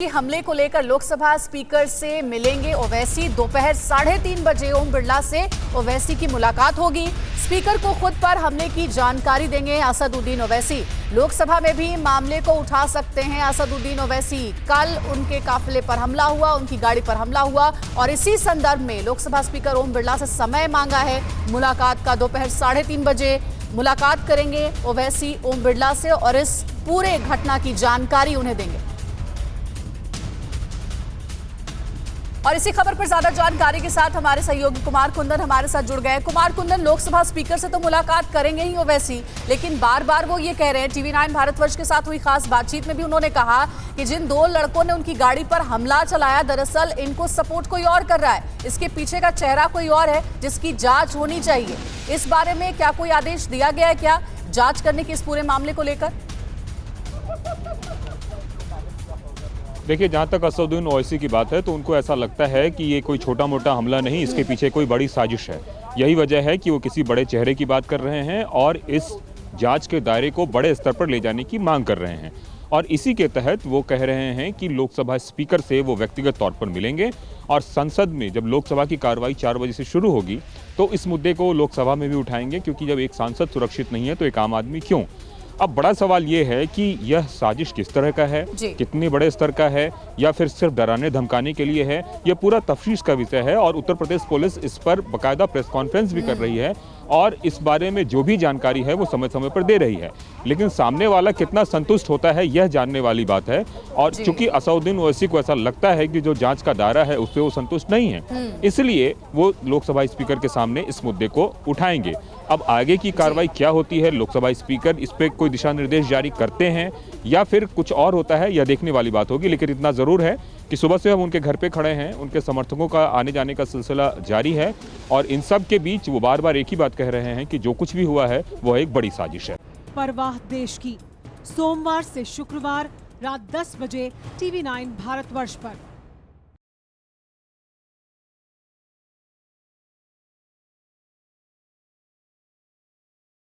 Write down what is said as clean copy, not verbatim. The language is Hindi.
हमले को लेकर लोकसभा स्पीकर से मिलेंगे ओवैसी। दोपहर 3:30 बजे ओम बिरला से ओवैसी की मुलाकात होगी। स्पीकर को खुद पर हमले की जानकारी देंगे असदुद्दीन ओवैसी। लोकसभा में भी मामले को उठा सकते हैं असदुद्दीन ओवैसी। कल उनके काफिले पर हमला हुआ, उनकी गाड़ी पर हमला हुआ और इसी संदर्भ में लोकसभा स्पीकर ओम बिरला से समय मांगा है मुलाकात का। दोपहर 3:30 बजे मुलाकात करेंगे ओवैसी ओम बिरला से और इस पूरे घटना की जानकारी उन्हें देंगे। और इसी खबर पर ज्यादा जानकारी के साथ हमारे सहयोगी कुमार कुंदन हमारे साथ जुड़ गए। कुमार कुंदन, लोकसभा स्पीकर से तो मुलाकात करेंगे ही ओवैसी, लेकिन बार बार वो ये कह रहे हैं, टीवी 9 भारतवर्ष के साथ हुई खास बातचीत में भी उन्होंने कहा कि जिन दो लड़कों ने उनकी गाड़ी पर हमला चलाया, दरअसल इनको सपोर्ट कोई और कर रहा है, इसके पीछे का चेहरा कोई और है जिसकी जांच होनी चाहिए। इस बारे में क्या कोई आदेश दिया गया है क्या जांच करने के इस पूरे मामले को लेकर? देखिए, जहाँ तक असदुद्दीन ओवैसी की बात है तो उनको ऐसा लगता है कि ये कोई छोटा मोटा हमला नहीं, इसके पीछे कोई बड़ी साजिश है। यही वजह है कि वो किसी बड़े चेहरे की बात कर रहे हैं और इस जांच के दायरे को बड़े स्तर पर ले जाने की मांग कर रहे हैं। और इसी के तहत वो कह रहे हैं कि लोकसभा स्पीकर से वो व्यक्तिगत तौर पर मिलेंगे और संसद में जब लोकसभा की कार्रवाई 4 बजे से शुरू होगी तो इस मुद्दे को लोकसभा में भी उठाएंगे, क्योंकि जब एक सांसद सुरक्षित नहीं है तो एक आम आदमी क्यों। अब बड़ा सवाल ये है कि यह साजिश किस तरह का है, कितने बड़े स्तर का है, या फिर सिर्फ डराने धमकाने के लिए है, यह पूरा तफ्तीश का विषय है। और उत्तर प्रदेश पुलिस इस पर बाकायदा प्रेस कॉन्फ्रेंस भी कर रही है और इस बारे में जो भी जानकारी है वो समय समय पर दे रही है। लेकिन सामने वाला कितना संतुष्ट होता है यह जानने वाली बात है। और चूंकि असदुद्दीन ओवैसी को ऐसा लगता है कि जो जांच का दायरा है उससे वो संतुष्ट नहीं है, इसलिए वो लोकसभा स्पीकर के सामने इस मुद्दे को उठाएंगे। अब आगे की कार्रवाई क्या होती है, लोकसभा स्पीकर इस पे कोई दिशा निर्देश जारी करते हैं या फिर कुछ और होता है, यह देखने वाली बात होगी। लेकिन इतना जरूर है कि सुबह से हम उनके घर पे खड़े हैं, उनके समर्थकों का आने जाने का सिलसिला जारी है और इन सब के बीच वो बार बार एक ही बात कह रहे हैं कि जो कुछ भी हुआ है वह एक बड़ी साजिश है। परवाह देश की, सोमवार से शुक्रवार रात 10 बजे टीवी 9 भारतवर्ष पर।